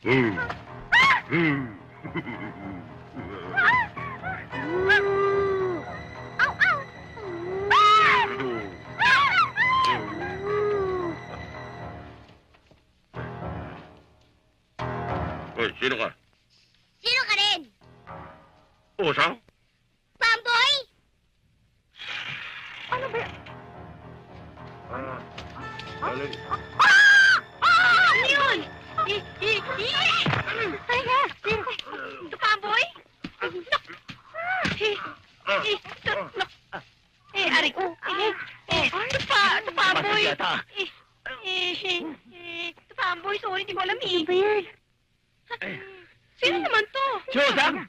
Au, au! Hoy, sino ka? Sino ka rin? Usang? Pamboy? Ano ba yan? Alin? Ano yun? Teka, ito Pamboy? Aray ko. Ito Pamboy. Ito Pamboy, sorry, hindi ko alam eh. Ano ba yan? Sino naman to? Susang!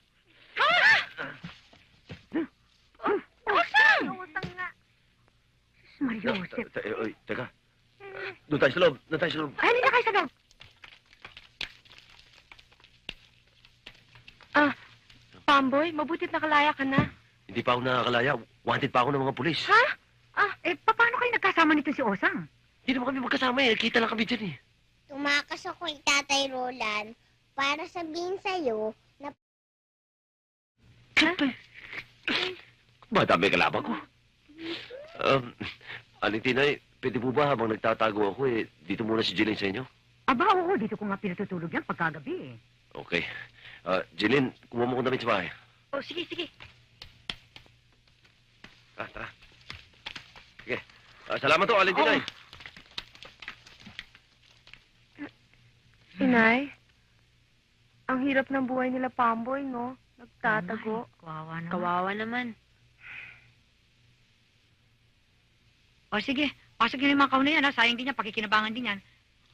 Usang! Utang nga. Mario Joseph. Oy, teka. Doon tayo sa loob. Doon tayo sa loob. Ay, hindi na kayo sa loob. Pamboy, mabutit nakalaya ka na. Hindi pa ako nakakalaya. Wanted pa ako ng mga pulis. Ha? Paano kayo nagkasama nito si Osang? Hindi naman kami magkasama eh. Kita lang kami dyan eh. Tumakas ako kay Tatay Roland para sabihin sa'yo na Madami kalaban ko. Aling Tinay, pwede po ba habang nagtatago ako eh, dito muna si Jeline sa inyo? Aba, oo, dito ko nga pinatutulog yan pagkagabi eh. Okay. Jeline, kumuha mo ko damit sa bahay. Oh, sige, sige. Tara. Sige. Salamat to, Aling Tinay. Inay, ang hirap ng buhay nila Pamboy, no? Nagtatago. Kawawa naman. Kawawa naman. O sige, pasok nyo yung mga kauna yan, ha? Sayang din yan, pakikinabangan din yan.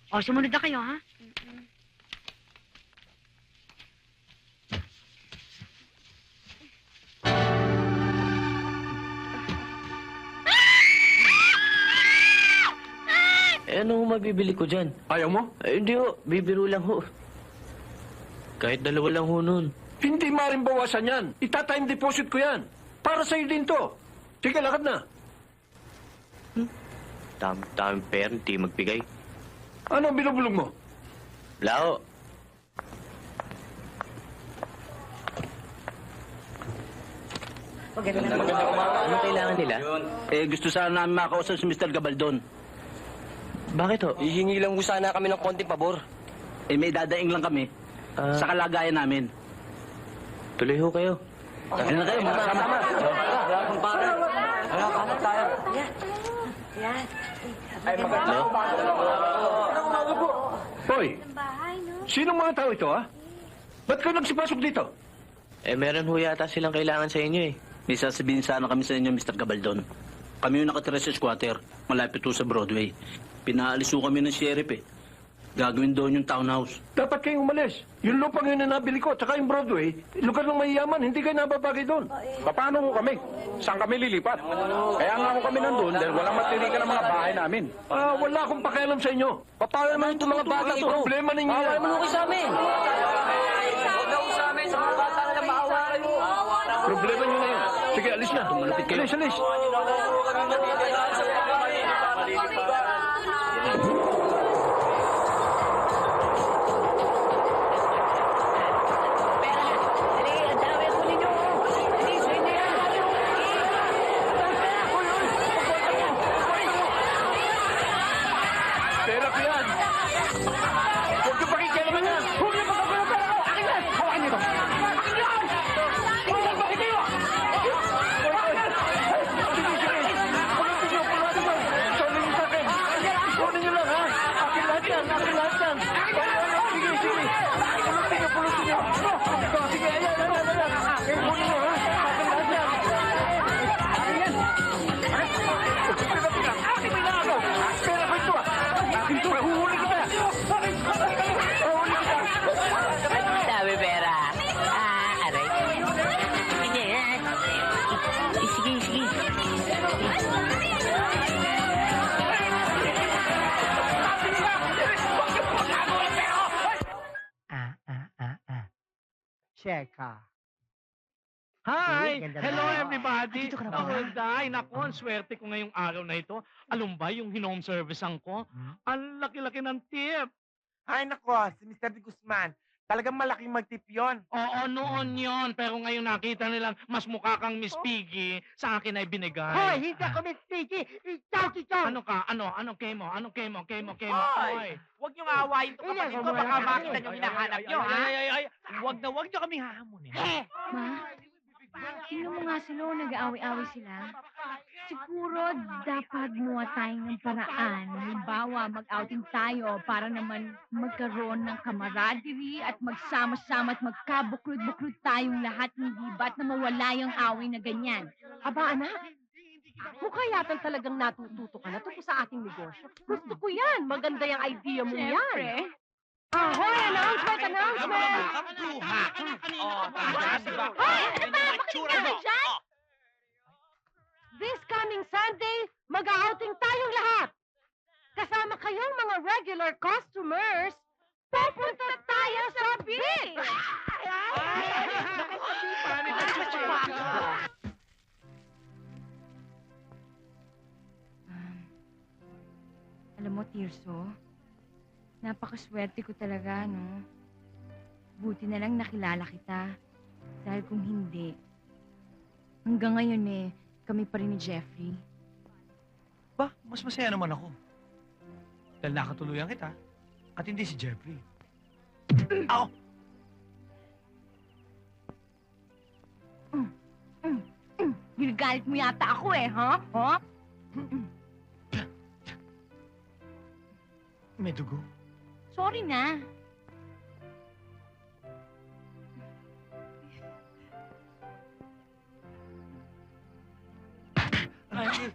O, sumunod na kayo, ha? Ano mabibili ko dyan? Ayaw mo? Hindi ho, bibiro lang ho. Kahit dalawa lang ho nun. Hindi maaaring bawasan yan. Itatime deposit ko yan. Para sa'yo din to. Sige, lakad na. Tamang pera, hindi magbigay. Ano ang binubulog mo? Wala ho. Ano kailangan nila? Gusto sana namin makausap si Mr. Gabaldon. Bakit ho? Hihingi lang po sana kami ng konting pabor. May dadaing lang kami. Sa kalagayan namin. Tuloy ho kayo. Ano na kayo, mga kasama. Hello? Hoy, sinong mga tao ito, ha? Ba't ka nagsipasok dito? Meron ho yata silang kailangan sa inyo eh. May sasabihin sana kami sa inyo, Mr. Gabaldon. Kami yung nakatira sa squatter, malapit po sa Broadway. Pinaalis po kami ng sheriff eh. Gagawin doon yung townhouse. Dapat kayong umalis. Yung lupang yun na nabili ko, tsaka yung Broadway, lugar ng mayayaman, hindi kayo nababagay doon. Paano ko kami? Saan kami lilipat? Kaya nga ako kami nandun dahil walang matirikan ng mga bahay namin. Wala akong pakialam sa inyo. Paano naman itong mga bata ito? Problema ninyo yan. Ano kayo sa amin? Huwag na sa amin, sa mga bata na maawa kayo. Problema nyo na yun. Sige, alis na. Malapit kayo. Alis. Pera ko yan. Huwag yung pakikialaman yan. Huwag yung pagkakulang pera ko. Akin yan. Hawakan niyo ito. Akin yan. Bakit kayo? Sorry niyo sa akin. Kunin niyo lang, ha? Akin lahat yan. Akin lahat yan. Sige. Pulutin niyo. Sige, ayan. Akin, kunin niyo, ha? Akin lahat yan. Akin yan. Akin may nakagaw. Pera ko ito, ha? Akin ito. Huhuli kita. Dami pera. Aray. Sige. Cheka. Hi! Ganda Hello na. everybody! Dito ka na ba? Ako, Day. Naku, ang swerte ko ngayong araw na ito. Alam ba yung hinome servicean ko? Ang laki-laki ng tip. Ay, nako, si Mr. De Guzman. Talagang malaking magtip yun. Oo, noon yon. Pero ngayon nakita nilang mas mukha kang Miss Piggy, sa akin ay binigay. Hoy, hindi ako Miss Piggy. Ikaw, ikaw. Ano ka? Anong kemo? Anong kemo? Hoy! Huwag niyong aawayin to kapatid ko. Baka makita niyo hinahanap niyo, ha? Huwag niyo kami hahamunin. Ma, tingnan mo nga sila, nag-aaway-aaway sila. Siguro dapat gumawa tayo ng paraan. Halimbawa, mag-outing tayo para naman magkaroon ng camaraderie at magsama-sama at magkabuklod-buklod tayong lahat, hindi ba't na mawala yung away na ganyan? Aba, anak. Mukha yata talagang natututo ka na tungkol sa ating negosyo. Gusto ko yan. Maganda yung idea mo yan. Siyempre. Ahoy! Announcement! Hoy! Ano ba? Makinig ka dyan? This coming Sunday, mag-outing tayong lahat. Kasama kayong mga regular customers. Pupunta tayo sa beach! Alam mo, Tirso, napakaswerte ko talaga, no? Buti na lang nakilala kita. Dahil kung hindi, hanggang ngayon kami pa rin ni Jeffrey. Ba, mas masaya naman ako. Dahil nakatuluyan kita at hindi si Jeffrey. Ako! Ginagalit mo yata ako ha? Ha? May dugo. Sorry na. Ay,